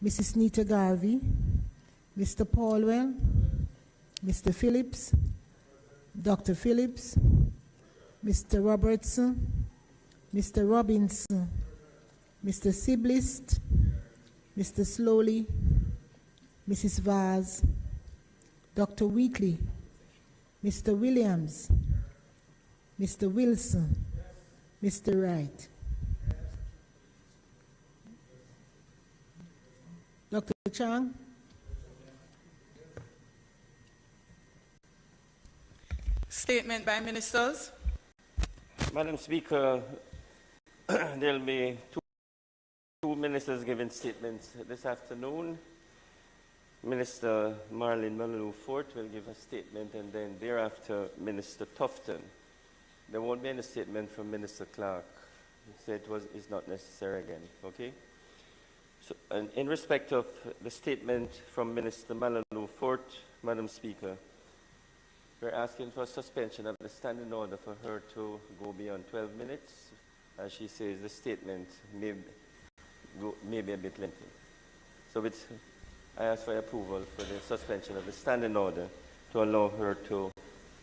Mrs. Nita Garvey, Mr. Paulwell, Mr. Phillips, Dr. Phillips, Mr. Robertson, Mr. Robinson, Mr. Siblist, Mr. Slowly, Mrs. Vaz, Dr. Wheatley, Mr. Williams, Mr. Wilson, Mr. Wright. Dr. Chang. Statement by ministers. Madam Speaker, there will be two ministers giving statements this afternoon. Minister Marlene Maloney-Fort will give a statement, and then thereafter Minister Tufton. There won't be any statement from Minister Clark. He said it's not necessary again, okay? So, and in respect of the statement from Minister Maloney-Fort, Madam Speaker, we're asking for suspension of the standing order for her to go beyond 12 minutes. As she says, the statement may be a bit lengthy. So I ask for approval for the suspension of the standing order to allow her to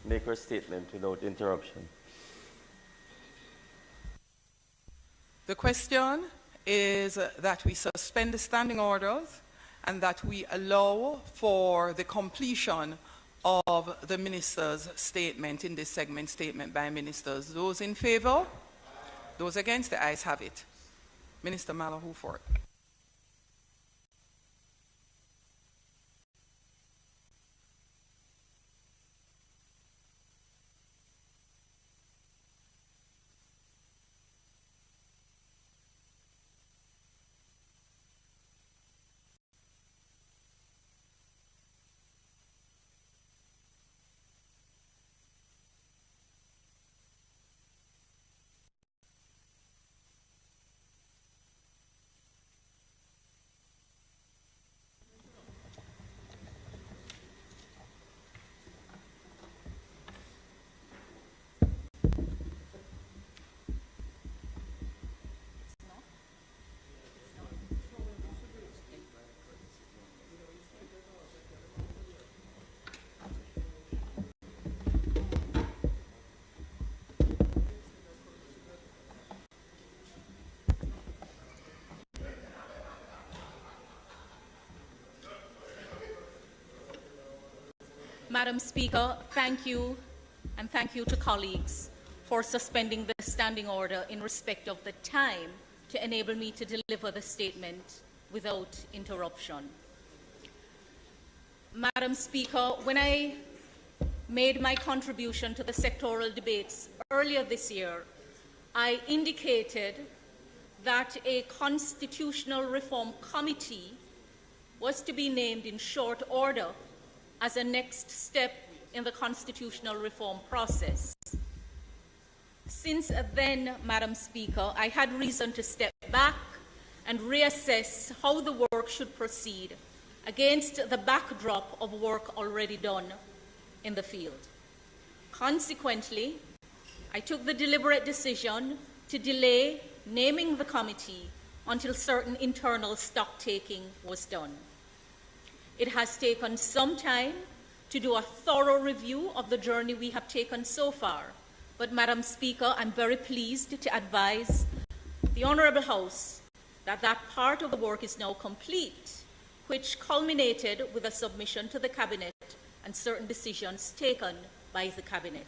make her statement without interruption. The question is that we suspend the standing orders and that we allow for the completion of the minister's statement in this segment, statement by ministers. Those in favor? Those against? The ayes have it. Minister Maloney-Fort. Madam Speaker, thank you, and thank you to colleagues for suspending the standing order in respect of the time to enable me to deliver the statement without interruption. Madam Speaker, when I made my contribution to the sectoral debates earlier this year, I indicated that a constitutional reform committee was to be named in short order as a next step in the constitutional reform process. Since then, Madam Speaker, I had reason to step back and reassess how the work should proceed against the backdrop of work already done in the field. Consequently, I took the deliberate decision to delay naming the committee until certain internal stock-taking was done. It has taken some time to do a thorough review of the journey we have taken so far. But, Madam Speaker, I'm very pleased to advise the Honourable House that that part of the work is now complete, which culminated with a submission to the Cabinet and certain decisions taken by the Cabinet.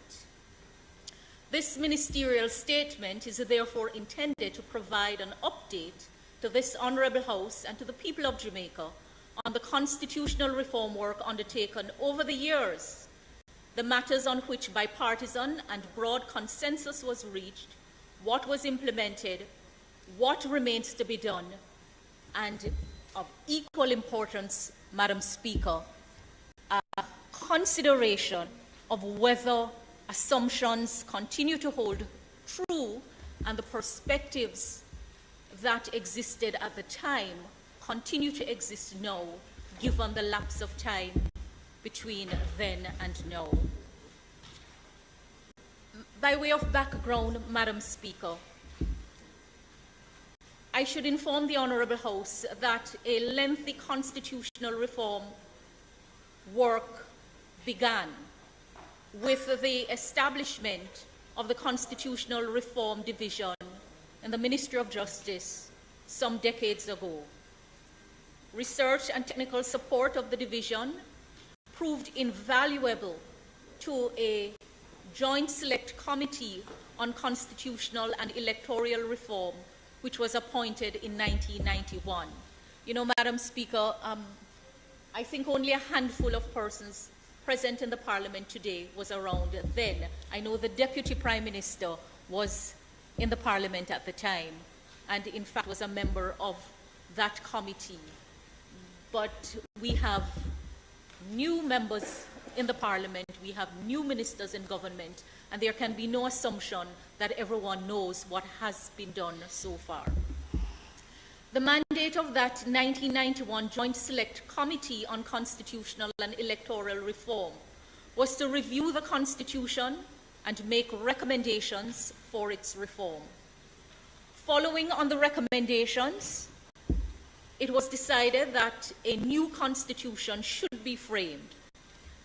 This ministerial statement is therefore intended to provide an update to this Honourable House and to the people of Jamaica on the constitutional reform work undertaken over the years, the matters on which bipartisan and broad consensus was reached, what was implemented, what remains to be done, and of equal importance, Madam Speaker, a consideration of whether assumptions continue to hold true and the perspectives that existed at the time continue to exist now, given the lapse of time between then and now. By way of background, Madam Speaker, I should inform the Honourable House that a lengthy constitutional reform work began with the establishment of the Constitutional Reform Division in the Ministry of Justice some decades ago. Research and technical support of the division proved invaluable to a Joint Select Committee on Constitutional and Electoral Reform, which was appointed in 1991. You know, Madam Speaker, I think only a handful of persons present in the Parliament today was around then. I know the Deputy Prime Minister was in the Parliament at the time, and in fact was a member of that committee. But we have new members in the Parliament, we have new ministers in government, and there can be no assumption that everyone knows what has been done so far. The mandate of that 1991 Joint Select Committee on Constitutional and Electoral Reform was to review the Constitution and make recommendations for its reform. Following on the recommendations, it was decided that a new constitution should be framed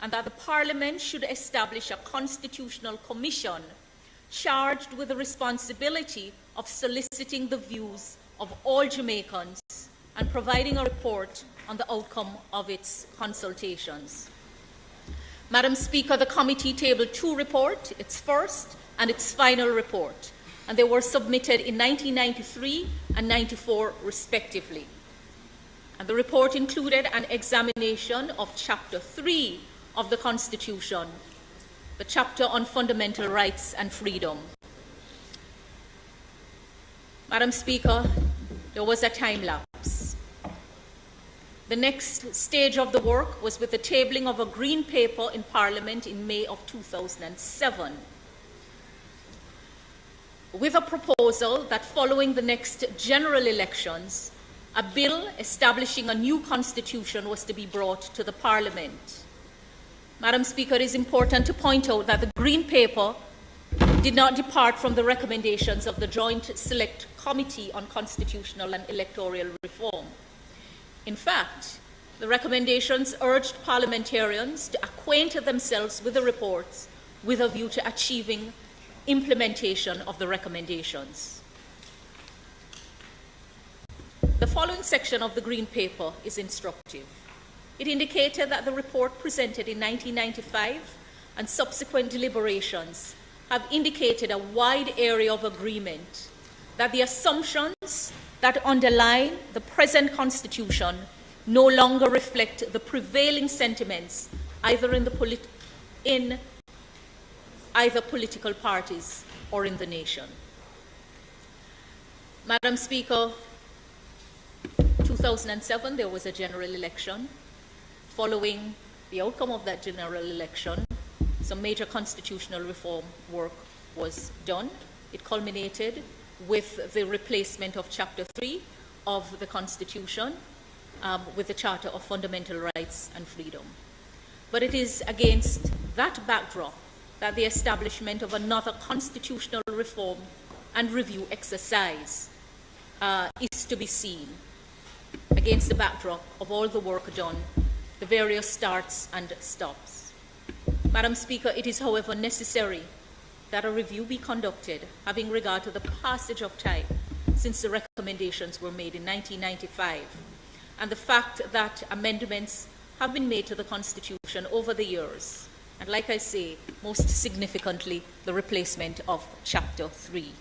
and that the Parliament should establish a constitutional commission charged with the responsibility of soliciting the views of all Jamaicans and providing a report on the outcome of its consultations. Madam Speaker, the committee tabled two reports, its first and its final report, and they were submitted in 1993 and 94 respectively. And the report included an examination of Chapter 3 of the Constitution, the chapter on fundamental rights and freedom. Madam Speaker, there was a time lapse. The next stage of the work was with the tabling of a green paper in Parliament in May of 2007, with a proposal that following the next general elections, a bill establishing a new constitution was to be brought to the Parliament. Madam Speaker, it is important to point out that the Green Paper did not depart from the recommendations of the Joint Select Committee on Constitutional and Electoral Reform. In fact, the recommendations urged parliamentarians to acquaint themselves with the reports with a view to achieving implementation of the recommendations. The following section of the Green Paper is instructive. It indicated that the report presented in 1995 and subsequent deliberations have indicated a wide area of agreement that the assumptions that underlie the present Constitution no longer reflect the prevailing sentiments either in either political parties or in the nation. Madam Speaker, 2007 there was a general election. Following the outcome of that general election, some major constitutional reform work was done. It culminated with the replacement of Chapter 3 of the Constitution with the Charter of Fundamental Rights and Freedom. But it is against that backdrop that the establishment of another constitutional reform and review exercise is to be seen, against the backdrop of all the work done, the various starts and stops. Madam Speaker, it is, however, necessary that a review be conducted having regard to the passage of time since the recommendations were made in 1995 and the fact that amendments have been made to the Constitution over the years, and like I say, most significantly, the replacement of Chapter 3.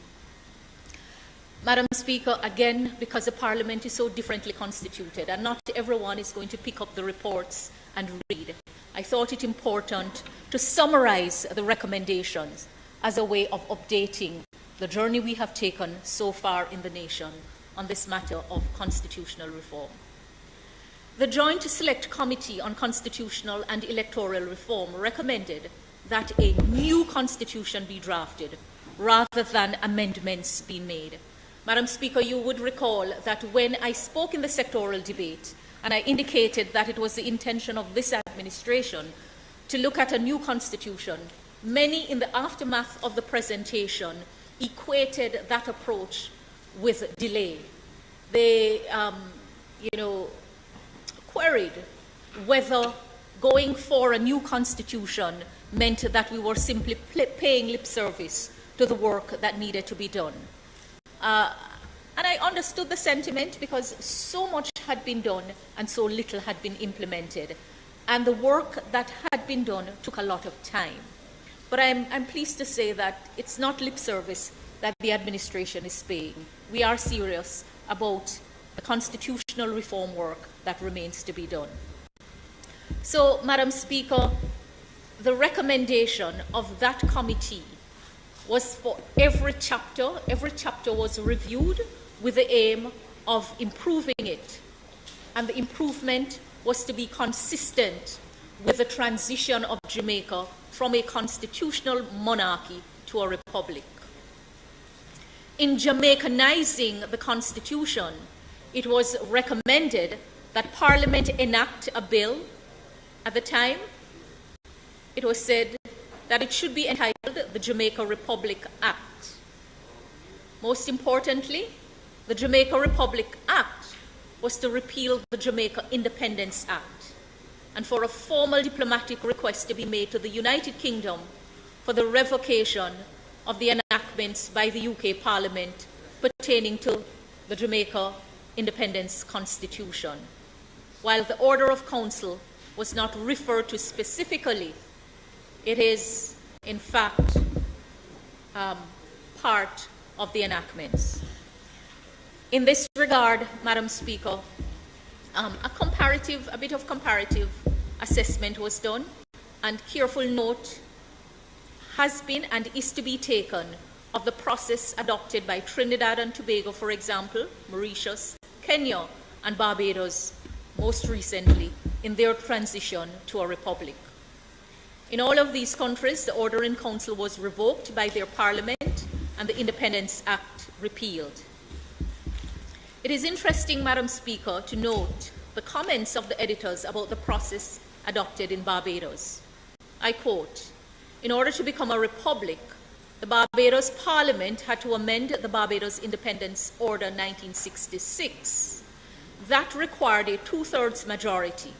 Madam Speaker, again, because the Parliament is so differently constituted and not everyone is going to pick up the reports and read, I thought it important to summarize the recommendations as a way of updating the journey we have taken so far in the nation on this matter of constitutional reform. The Joint Select Committee on Constitutional and Electoral Reform recommended that a new constitution be drafted rather than amendments be made. Madam Speaker, you would recall that when I spoke in the sectoral debate and I indicated that it was the intention of this administration to look at a new constitution, many in the aftermath of the presentation equated that approach with delay. they, queried whether going for a new constitution meant that we were simply paying lip service to the work that needed to be done. And I understood the sentiment because so much had been done and so little had been implemented. And the work that had been done took a lot of time. But I'm pleased to say that it's not lip service that the administration is paying. We are serious about the constitutional reform work that remains to be done. So, Madam Speaker, the recommendation of that committee was for every chapter was reviewed with the aim of improving it. And the improvement was to be consistent with the transition of Jamaica from a constitutional monarchy to a republic. In Jamaicanizing the Constitution, it was recommended that Parliament enact a bill. At the time, it was said that it should be entitled the Jamaica Republic Act. Most importantly, the Jamaica Republic Act was to repeal the Jamaica Independence Act and for a formal diplomatic request to be made to the United Kingdom for the revocation of the enactments by the UK Parliament pertaining to the Jamaica Independence Constitution. While the Order of Council was not referred to specifically, it is, in fact, part of the enactments. In this regard, Madam Speaker, a bit of comparative assessment was done, and careful note has been and is to be taken of the process adopted by Trinidad and Tobago, for example, Mauritius, Kenya, and Barbados, most recently, in their transition to a republic. In all of these countries, the Order in Council was revoked by their parliament and the Independence Act repealed. It is interesting, Madam Speaker, to note the comments of the editors about the process adopted in Barbados. I quote, "In order to become a republic, the Barbados Parliament had to amend the Barbados Independence Order 1966. That required a two-thirds majority.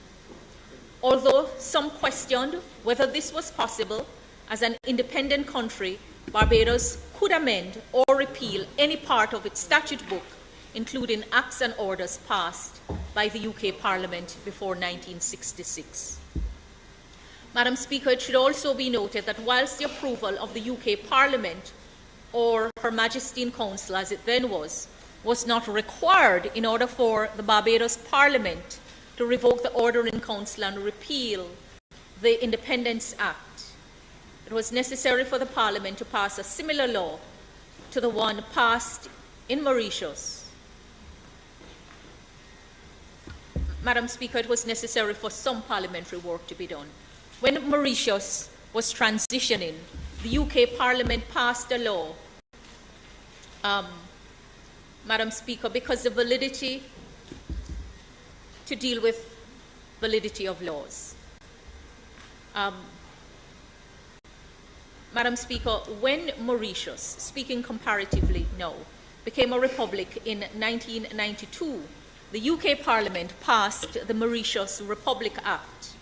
Although some questioned whether this was possible, as an independent country, Barbados could amend or repeal any part of its statute book, including acts and orders passed by the UK Parliament before 1966. Madam Speaker, it should also be noted that whilst the approval of the UK Parliament, or Her Majesty in Council as it then was not required in order for the Barbados Parliament to revoke the Order in Council and repeal the Independence Act, it was necessary for the Parliament to pass a similar law to the one passed in Mauritius. Madam Speaker, it was necessary for some parliamentary work to be done. When Mauritius was transitioning, the UK Parliament passed a law, Madam Speaker, because the validity to deal with validity of laws. Madam Speaker, when Mauritius, speaking comparatively now, became a republic in 1992, the UK Parliament passed the Mauritius Republic Act.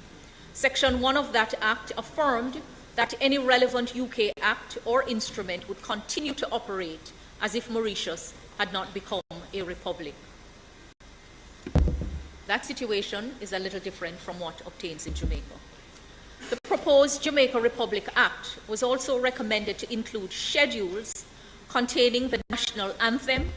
Section 1 of that Act affirmed that any relevant UK Act or instrument would continue to operate as if Mauritius had not become a republic. That situation is a little different from what obtains in Jamaica. The proposed Jamaica Republic Act was also recommended to include schedules containing the national anthem,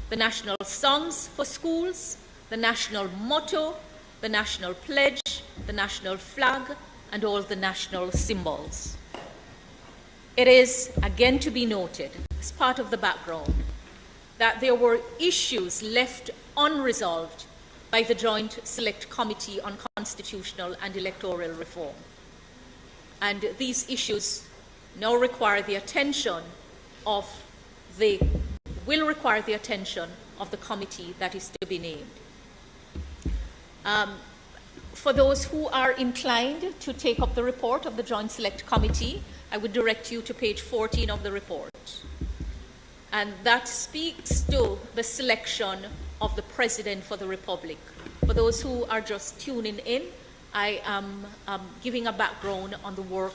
the national songs for schools, the national motto, the national pledge, the national flag, and all the national symbols. It is again to be noted, as part of the background, that there were issues left unresolved by the Joint Select Committee on Constitutional and Electoral Reform. And these issues now require the attention of the committee that is to be named. For those who are inclined to take up the report of the Joint Select Committee, I would direct you to page 14 of the report. And that speaks to the selection of the President for the Republic. For those who are just tuning in, I am giving a background on the work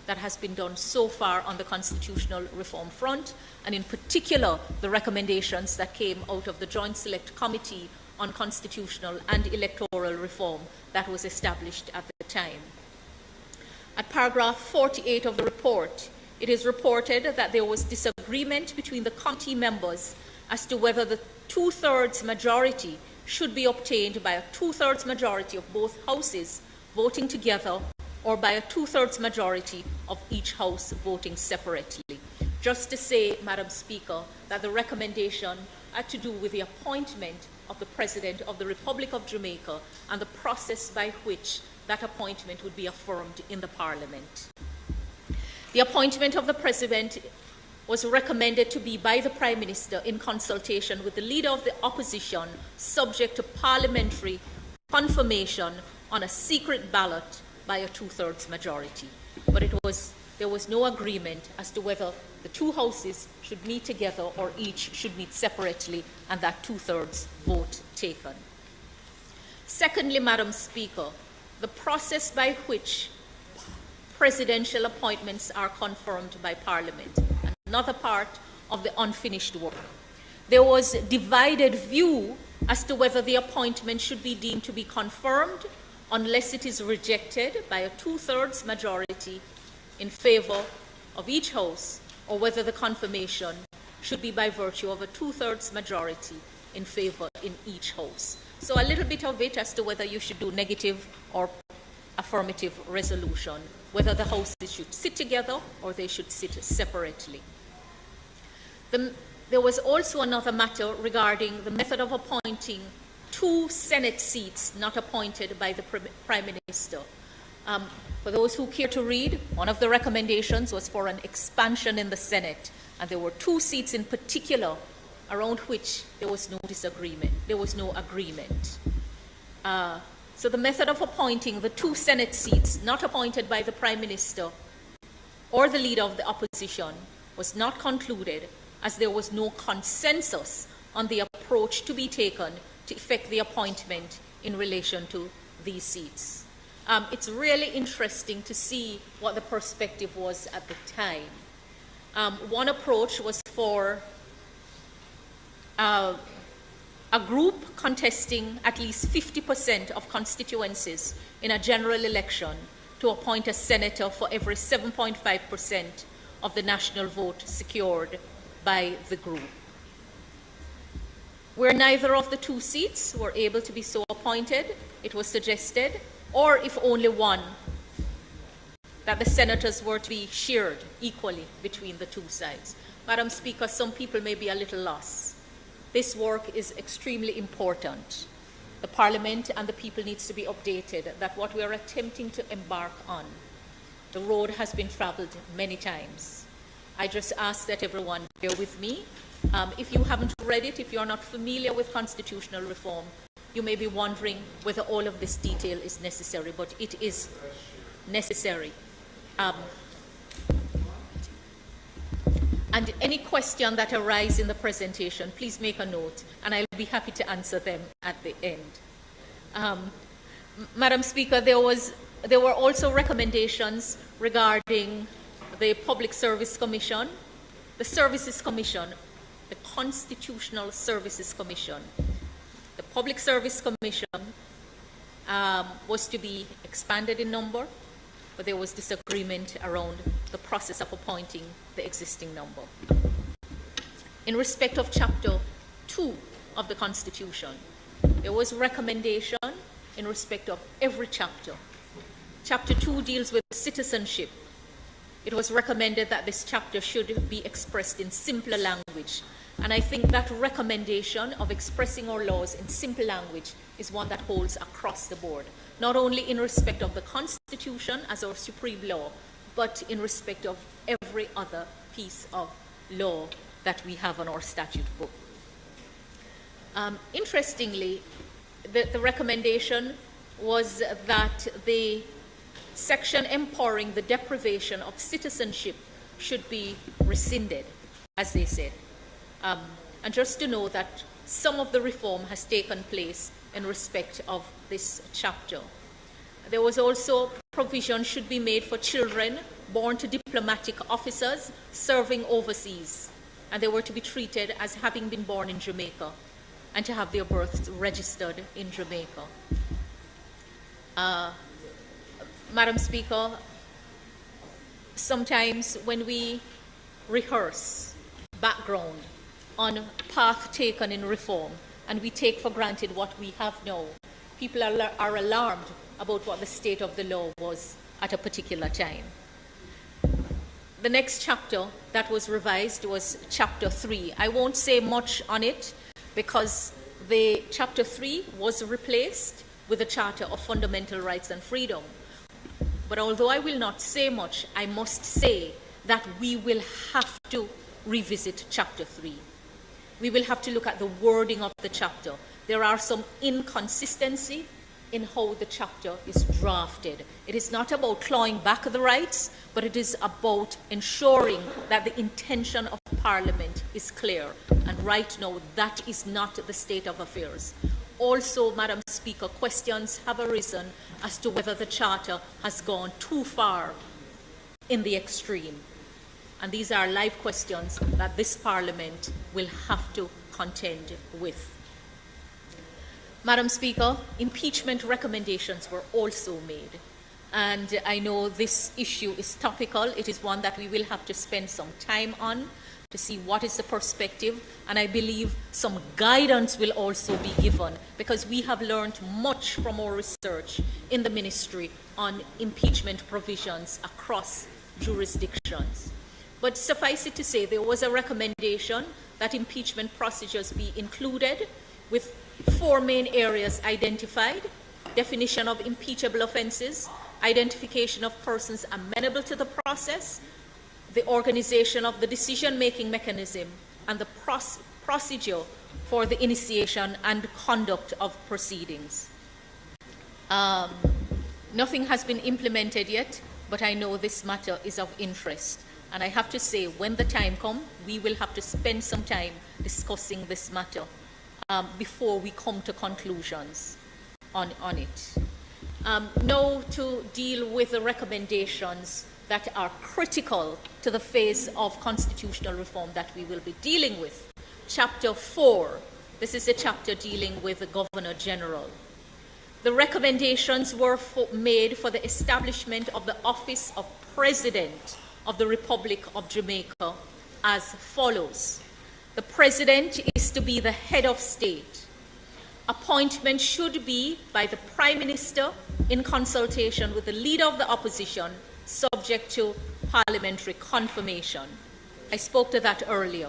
that has been done so far on the constitutional reform front, and in particular, the recommendations that came out of the Joint Select Committee on Constitutional and Electoral Reform that was established at the time. At paragraph 48 of the report, it is reported that there was disagreement between the committee members as to whether the two-thirds majority should be obtained by a two-thirds majority of both houses voting together or by a two-thirds majority of each house voting separately. Just to say, Madam Speaker, that the recommendation had to do with the appointment of the President of the Republic of Jamaica and the process by which that appointment would be affirmed in the Parliament. The appointment of the President was recommended to be by the Prime Minister in consultation with the Leader of the Opposition, subject to parliamentary confirmation on a secret ballot by a two-thirds majority. But there was no agreement as to whether the two houses should meet together or each should meet separately, and that two-thirds vote taken. Secondly, Madam Speaker, the process by which presidential appointments are confirmed by Parliament, another part of the unfinished work. There was divided view as to whether the appointment should be deemed to be confirmed unless it is rejected by a two-thirds majority in favor of each house, or whether the confirmation should be by virtue of a two-thirds majority in favor in each house. So a little bit of it as to whether you should do negative or affirmative resolution, whether the houses should sit together or they should sit separately. There was also another matter regarding the method of appointing two Senate seats not appointed by the Prime Minister. For those who care to read, one of the recommendations was for an expansion in the Senate, and there were two seats in particular around which there was no disagreement, there was no agreement. So the method of appointing the two Senate seats not appointed by the Prime Minister or the Leader of the Opposition was not concluded, as there was no consensus on the approach to be taken to effect the appointment in relation to these seats. It's really interesting to see what the perspective was at the time. One approach was for a group contesting at least 50% of constituencies in a general election to appoint a senator for every 7.5% of the national vote secured by the group. Where neither of the two seats were able to be so appointed, it was suggested, or if only one, that the senators were to be shared equally between the two sides. Madam Speaker, some people may be a little lost. This work is extremely important. The Parliament and the people needs to be updated that what we are attempting to embark on, the road has been traveled many times. I just ask that everyone bear with me. If you haven't read it, if you're not familiar with constitutional reform, you may be wondering whether all of this detail is necessary, but it is necessary. And any question that arises in the presentation, please make a note, and I'll be happy to answer them at the end. Madam Speaker, there were also recommendations regarding the Public Service Commission, the Services Commission, the Constitutional Services Commission. The Public Service Commission was to be expanded in number, but there was disagreement around the process of appointing the existing number. In respect of Chapter 2 of the Constitution, there was recommendation in respect of every chapter. Chapter 2 deals with citizenship. It was recommended that this chapter should be expressed in simpler language. And I think that recommendation of expressing our laws in simple language is one that holds across the board, not only in respect of the Constitution as our supreme law, but in respect of every other piece of law that we have on our statute book. Interestingly, the recommendation was that the section empowering the deprivation of citizenship should be rescinded, as they said. And just to know that some of the reform has taken place in respect of this chapter. There was also provision should be made for children born to diplomatic officers serving overseas, and they were to be treated as having been born in Jamaica and to have their births registered in Jamaica. Madam Speaker, sometimes when we rehearse background on path taken in reform and we take for granted what we have now, people are alarmed about what the state of the law was at a particular time. The next chapter that was revised was Chapter 3. I won't say much on it because the Chapter 3 was replaced with the Charter of Fundamental Rights and Freedom. But although I will not say much, I must say that we will have to revisit Chapter 3. We will have to look at the wording of the chapter. There are some inconsistency in how the chapter is drafted. It is not about clawing back the rights, but it is about ensuring that the intention of Parliament is clear. And right now, that is not the state of affairs. Also, Madam Speaker, questions have arisen as to whether the Charter has gone too far in the extreme. And these are live questions that this Parliament will have to contend with. Madam Speaker, impeachment recommendations were also made. And I know this issue is topical. It is one that we will have to spend some time on to see what is the perspective. And I believe some guidance will also be given because we have learned much from our research in the ministry on impeachment provisions across jurisdictions. But suffice it to say, there was a recommendation that impeachment procedures be included with 4 main areas identified: definition of impeachable offences, identification of persons amenable to the process, the organization of the decision-making mechanism, and the procedure for the initiation and conduct of proceedings. Nothing has been implemented yet, but I know this matter is of interest. And I have to say, when the time comes, we will have to spend some time discussing this matter before we come to conclusions on it. Now to deal with the recommendations that are critical to the phase of constitutional reform that we will be dealing with. Chapter 4, this is a chapter dealing with the Governor General. The recommendations were made for the establishment of the Office of President of the Republic of Jamaica as follows. The President is to be the head of state. Appointment should be by the Prime Minister in consultation with the Leader of the Opposition, subject to parliamentary confirmation. I spoke to that earlier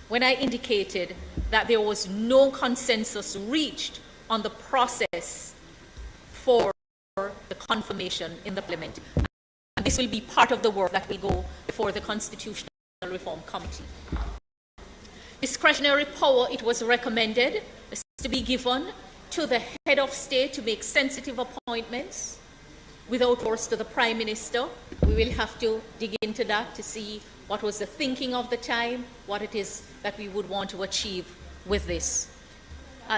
when I indicated that there was no consensus reached on the process for the confirmation in the Parliament. And this will be part of the work that will go before the Constitutional Reform Committee. Discretionary power, it was recommended, is to be given to the head of state to make sensitive appointments without force to the Prime Minister. We will have to dig into that to see what was the thinking of the time, what it is that we would want to achieve with this.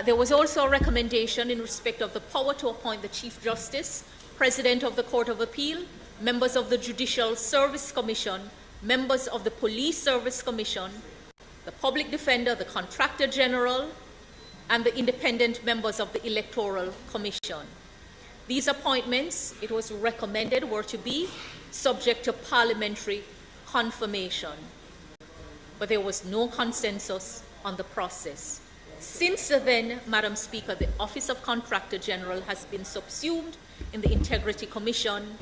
There was also a recommendation in respect of the power to appoint the Chief Justice, President of the Court of Appeal, members of the Judicial Service Commission, members of the Police Service Commission, the Public Defender, the Contractor General, and the independent members of the Electoral Commission. These appointments, it was recommended, were to be subject to parliamentary confirmation. But there was no consensus on the process. Since then, Madam Speaker, the Office of Contractor General has been subsumed in the Integrity Commission,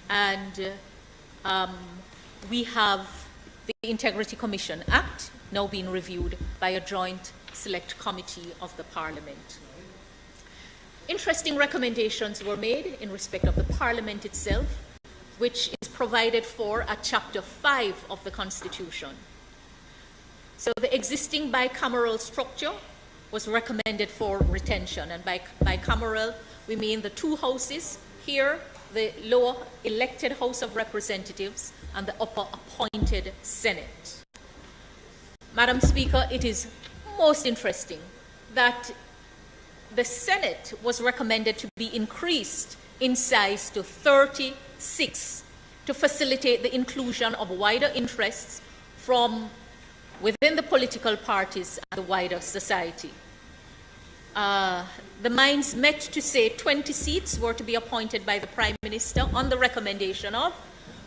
and we have the Integrity Commission Act now being reviewed by a joint select committee of the Parliament. Interesting recommendations were made in respect of the Parliament itself, which is provided for at Chapter 5 of the Constitution. So the existing bicameral structure was recommended for retention, and by bicameral we mean the 2 houses, here the lower elected House of Representatives and the upper appointed Senate. Madam Speaker, it is most interesting that the Senate was recommended to be increased in size to 36 to facilitate the inclusion of wider interests from within the political parties and the wider society. The minds met to say 20 seats were to be appointed by the Prime Minister on the recommendation of,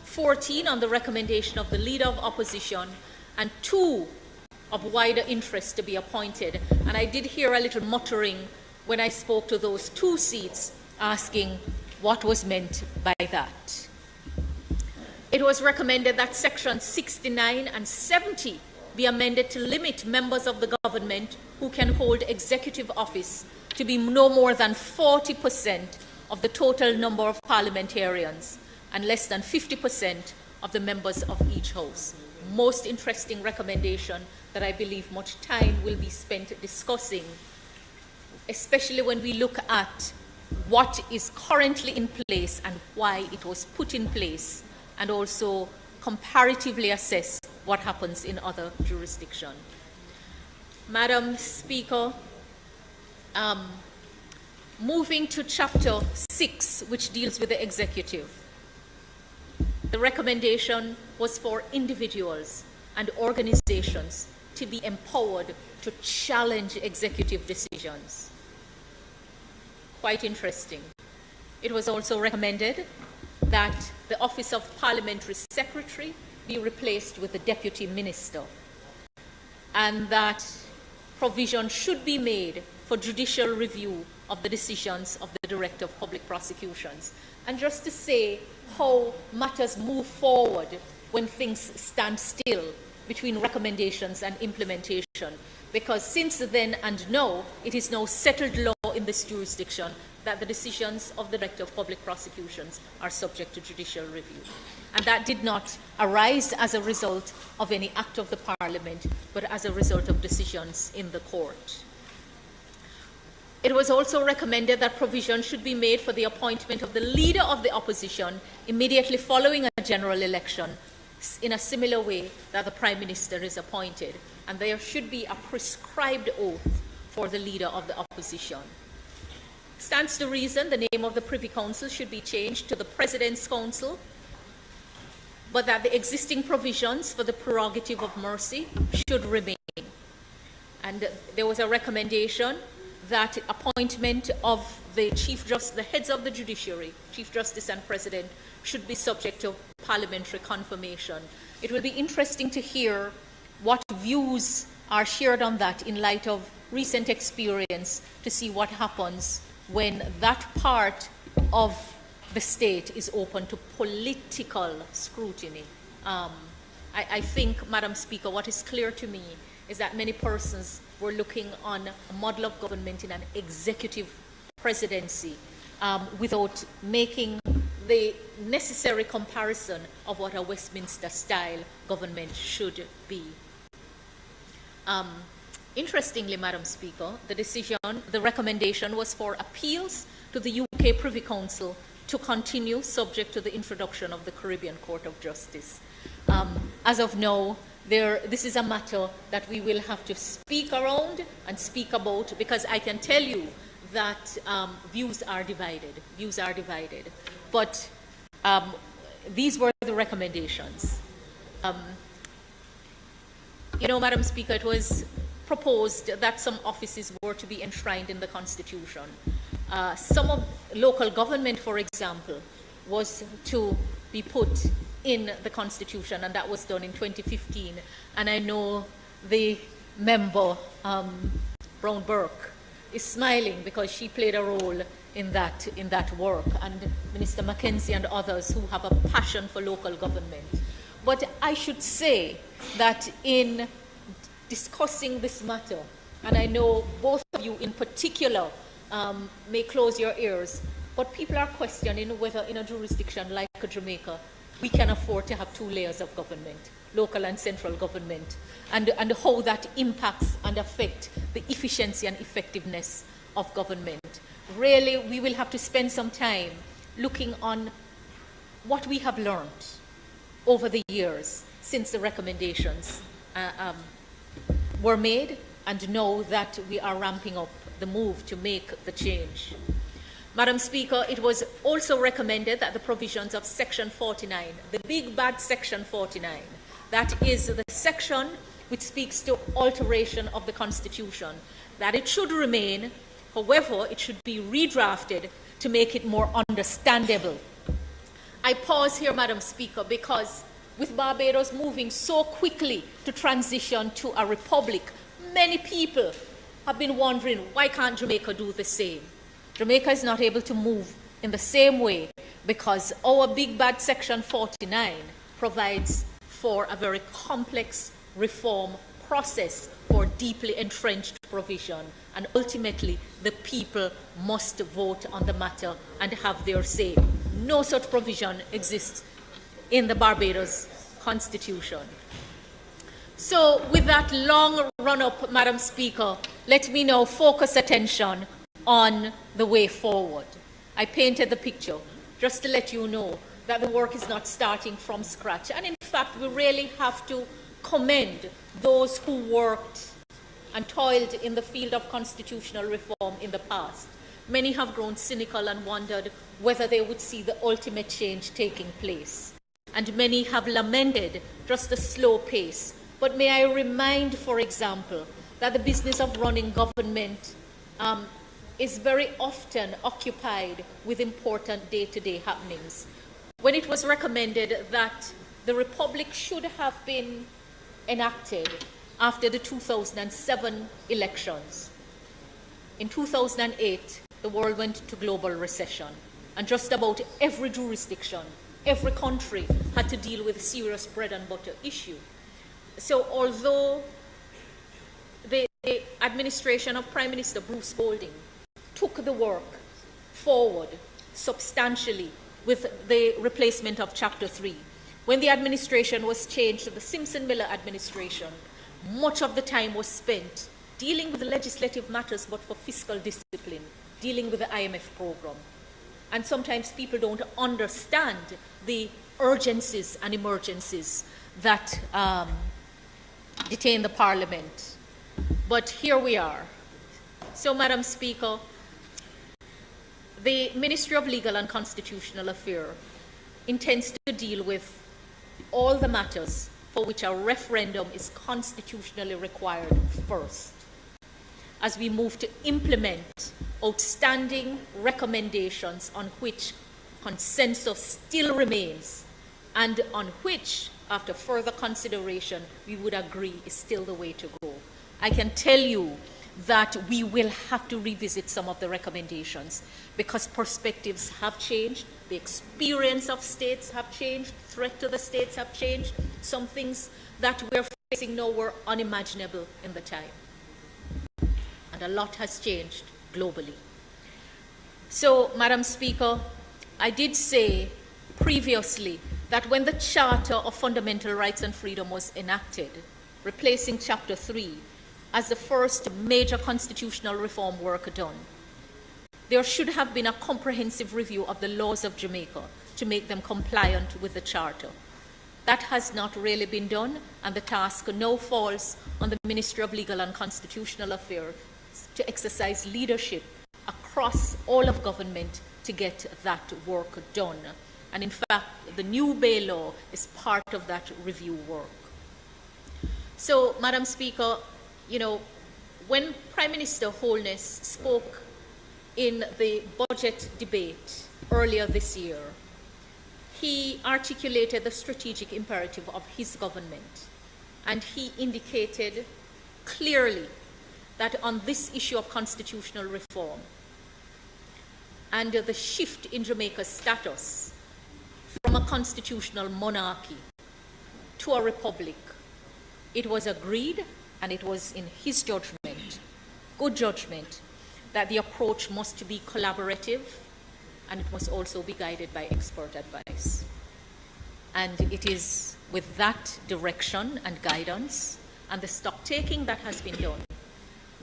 14 on the recommendation of the Leader of Opposition, and 2 of wider interest to be appointed. And I did hear a little muttering when I spoke to those 2 seats, asking what was meant by that. It was recommended that Sections 69 and 70 be amended to limit members of the government who can hold executive office to be no more than 40% of the total number of parliamentarians and less than 50% of the members of each house. Most interesting recommendation that I believe much time will be spent discussing, especially when we look at what is currently in place and why it was put in place, and also comparatively assess what happens in other jurisdictions. Madam Speaker, moving to Chapter 6, which deals with the executive. The recommendation was for individuals and organizations to be empowered to challenge executive decisions. Quite interesting. It was also recommended that the Office of Parliamentary Secretary be replaced with the Deputy Minister, and that provision should be made for judicial review of the decisions of the Director of Public Prosecutions. And just to say how matters move forward when things stand still between recommendations and implementation, because since then and now, it is now settled law in this jurisdiction that the decisions of the Director of Public Prosecutions are subject to judicial review. And that did not arise as a result of any act of the Parliament, but as a result of decisions in the court. It was also recommended that provision should be made for the appointment of the Leader of the Opposition immediately following a general election, in a similar way that the Prime Minister is appointed, and there should be a prescribed oath for the Leader of the Opposition. Stands to reason the name of the Privy Council should be changed to the President's Council, but that the existing provisions for the prerogative of mercy should remain. And there was a recommendation that appointment of the the heads of the judiciary, Chief Justice and President, should be subject to parliamentary confirmation. It will be interesting to hear what views are shared on that in light of recent experience, to see what happens when that part of the state is open to political scrutiny. I think, Madam Speaker, what is clear to me is that many persons were looking on a model of government in an executive presidency without making the necessary comparison of what a Westminster-style government should be. Interestingly, Madam Speaker, the recommendation was for appeals to the UK Privy Council to continue subject to the introduction of the Caribbean Court of Justice. As of now, this is a matter that we will have to speak around and speak about, because I can tell you that views are divided. But these were the recommendations. Madam Speaker, it was proposed that some offices were to be enshrined in the Constitution. Some of local government, for example, was to be put in the Constitution, and that was done in 2015. And I know the member, Brown Burke, is smiling because she played a role in that work, and Minister Mackenzie and others who have a passion for local government. But I should say that in discussing this matter, and I know both of you in particular may close your ears, but people are questioning whether in a jurisdiction like Jamaica, we can afford to have 2 layers of government, local and central government, and how that impacts and affects the efficiency and effectiveness of government. Really, we will have to spend some time looking on what we have learned over the years since the recommendations were made, and know that we are ramping up the move to make the change. Madam Speaker, it was also recommended that the provisions of Section 49, the big bad Section 49, that is the section which speaks to alteration of the Constitution, that it should remain. However, it should be redrafted to make it more understandable. I pause here, Madam Speaker, because with Barbados moving so quickly to transition to a republic, many people have been wondering, why can't Jamaica do the same? Jamaica is not able to move in the same way because our big bad Section 49 provides for a very complex reform process for deeply entrenched provision, and ultimately the people must vote on the matter and have their say. No such provision exists in the Barbados Constitution. So with that long run-up, Madam Speaker, let me now focus attention on the way forward. I painted the picture just to let you know that the work is not starting from scratch. And in fact, we really have to commend those who worked and toiled in the field of constitutional reform in the past. Many have grown cynical and wondered whether they would see the ultimate change taking place. And many have lamented just the slow pace. But may I remind, for example, that the business of running government is very often occupied with important day-to-day happenings. When it was recommended that the Republic should have been enacted after the 2007 elections, in 2008, the world went into global recession, and just about every jurisdiction, every country had to deal with a serious bread and butter issue. So although the administration of Prime Minister Bruce Golding took the work forward substantially with the replacement of Chapter 3, when the administration was changed to the Simpson-Miller administration, much of the time was spent dealing with the legislative matters, but for fiscal discipline, dealing with the IMF program. And sometimes people don't understand the urgencies and emergencies that detain the Parliament. But here we are. So, Madam Speaker, the Ministry of Legal and Constitutional Affairs intends to deal with all the matters for which a referendum is constitutionally required first, as we move to implement outstanding recommendations on which consensus still remains and on which, after further consideration, we would agree is still the way to go. I can tell you that we will have to revisit some of the recommendations because perspectives have changed, the experience of states have changed, threat to the states have changed. Some things that we're facing now were unimaginable in the time. And a lot has changed globally. So, Madam Speaker, I did say previously that when the Charter of Fundamental Rights and Freedom was enacted, replacing Chapter 3 as the first major constitutional reform work done, there should have been a comprehensive review of the laws of Jamaica to make them compliant with the Charter. That has not really been done, and the task now falls on the Ministry of Legal and Constitutional Affairs to exercise leadership across all of government to get that work done. And in fact, the new Bay Law is part of that review work. So, Madam Speaker, you know, when Prime Minister Holness spoke in the budget debate earlier this year, he articulated the strategic imperative of his government, and he indicated clearly that on this issue of constitutional reform and the shift in Jamaica's status from a constitutional monarchy to a republic, it was agreed, and it was in his judgment, good judgment, that the approach must be collaborative and it must also be guided by expert advice. And it is with that direction and guidance and the stock-taking that has been done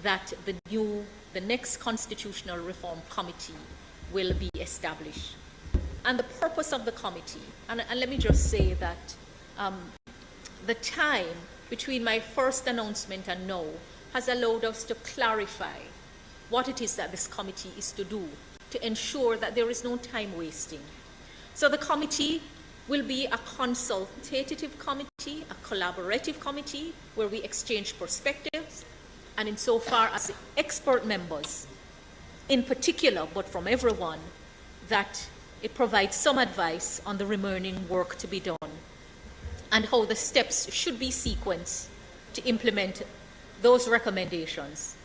that the next Constitutional Reform Committee will be established. And the purpose of the committee, and let me just say that the time between my first announcement and now has allowed us to clarify what it is that this committee is to do to ensure that there is no time wasting. So the committee will be a consultative committee, a collaborative committee where we exchange perspectives, and insofar as the expert members, in particular, but from everyone, that it provides some advice on the remaining work to be done and how the steps should be sequenced to implement those recommendations.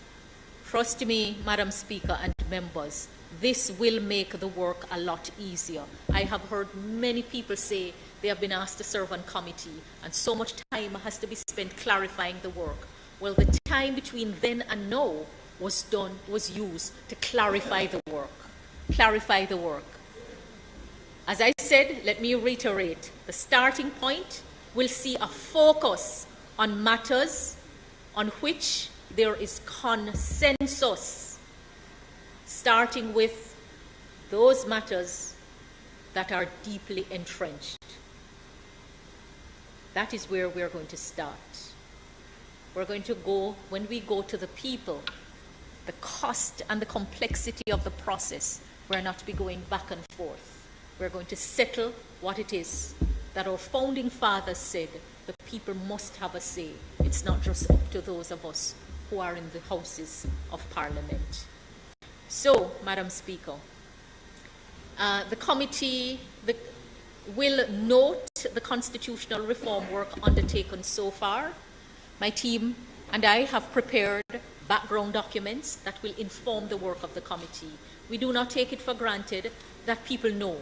Trust me, Madam Speaker and members, this will make the work a lot easier. I have heard many people say they have been asked to serve on committee and so much time has to be spent clarifying the work. Well, the time between then and now was used to clarify the work. Clarify the work. As I said, let me reiterate, the starting point will see a focus on matters on which there is consensus, starting with those matters that are deeply entrenched. That is where we're going to start. We're going to go, when we go to the people, the cost and the complexity of the process, we're not to be going back and forth. We're going to settle what it is that our founding fathers said, the people must have a say. It's not just up to those of us who are in the Houses of Parliament. So, Madam Speaker, the committee will note the constitutional reform work undertaken so far. My team and I have prepared background documents that will inform the work of the committee. We do not take it for granted that people know,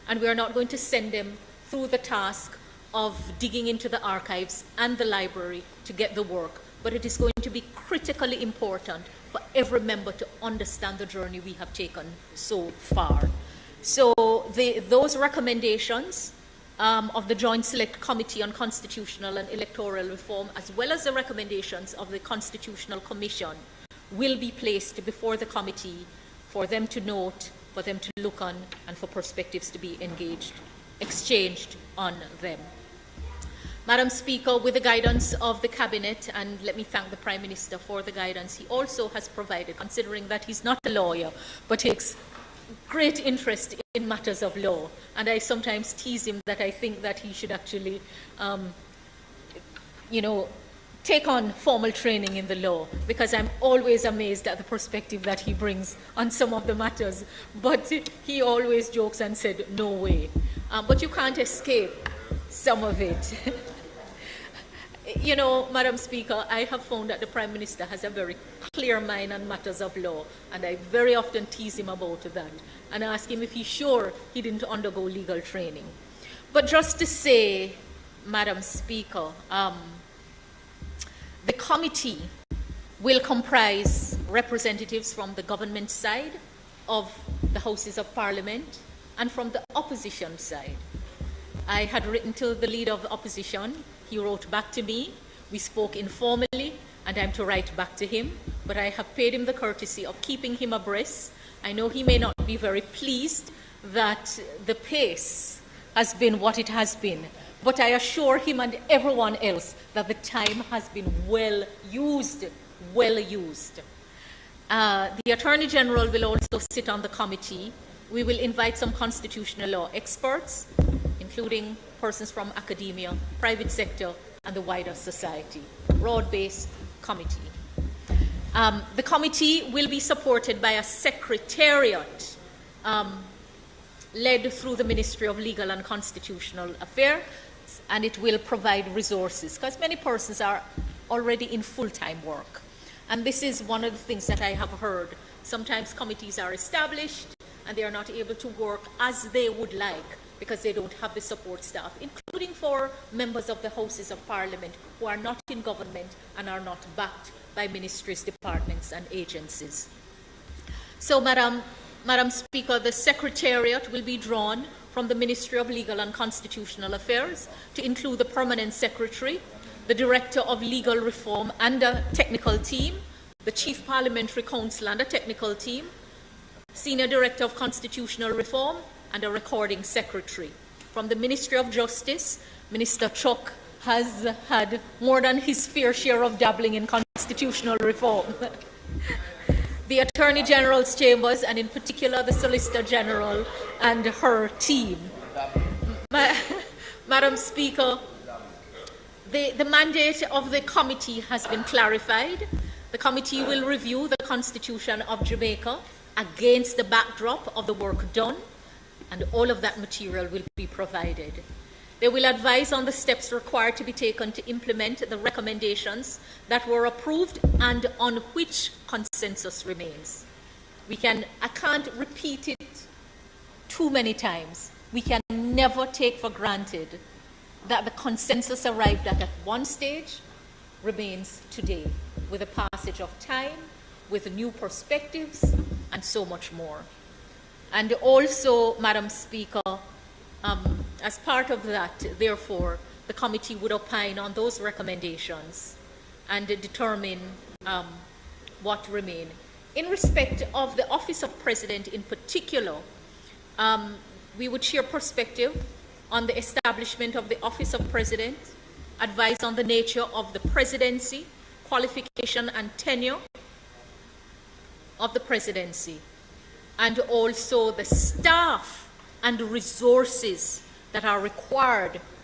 and we are not going to send them through the task of digging into the archives and the library to get the work, but it is going to be critically important for every member to understand the journey we have taken so far. So those recommendations of the Joint Select Committee on Constitutional and Electoral Reform, as well as the recommendations of the Constitutional Commission, will be placed before the committee for them to note, for them to look on, and for perspectives to be exchanged on them. Madam Speaker, with the guidance of the Cabinet, and let me thank the Prime Minister for the guidance he also has provided, considering that he's not a lawyer, but takes great interest in matters of law. And I sometimes tease him that I think that he should actually, take on formal training in the law, because I'm always amazed at the perspective that he brings on some of the matters. But he always jokes and said, no way. But you can't escape some of it. Madam Speaker, I have found that the Prime Minister has a very clear mind on matters of law, and I very often tease him about that and ask him if he's sure he didn't undergo legal training. But just to say, Madam Speaker, the committee will comprise representatives from the government side of the Houses of Parliament and from the opposition side. I had written to the leader of the opposition. He wrote back to me. We spoke informally, and I'm to write back to him. But I have paid him the courtesy of keeping him abreast. I know he may not be very pleased that the pace has been what it has been, but I assure him and everyone else that the time has been well used, well used. The Attorney General will also sit on the committee. We will invite some constitutional law experts, including persons from academia, private sector, and the wider society. Broad-based committee. The committee will be supported by a secretariat led through the Ministry of Legal and Constitutional Affairs, and it will provide resources, because many persons are already in full-time work. And this is one of the things that I have heard. Sometimes committees are established and they are not able to work as they would like because they don't have the support staff, including for members of the Houses of Parliament who are not in government and are not backed by ministries, departments, and agencies. So, Madam Speaker, the Secretariat will be drawn from the Ministry of Legal and Constitutional Affairs to include the Permanent Secretary, the Director of Legal Reform and a technical team, the Chief Parliamentary Counsel and a technical team, Senior Director of Constitutional Reform, and a Recording Secretary. From the Ministry of Justice, Minister Chuck has had more than his fair share of dabbling in constitutional constitutional reform. The Attorney General's chambers, and in particular the Solicitor General and her team. Madam Speaker, the mandate of the committee has been clarified. The committee will review the Constitution of Jamaica against the backdrop of the work done, and all of that material will be provided. They will advise on the steps required to be taken to implement the recommendations that were approved and on which consensus remains. I can't repeat it too many times. We can never take for granted that the consensus arrived at one stage remains today, with the passage of time, with new perspectives, and so much more. And also, Madam Speaker, as part of that, therefore, the committee would opine on those recommendations and determine what remain. In respect of the Office of President in particular, we would share perspective on the establishment of the Office of President, advise on the nature of the presidency, qualification and tenure of the presidency, and also the staff and resources that are required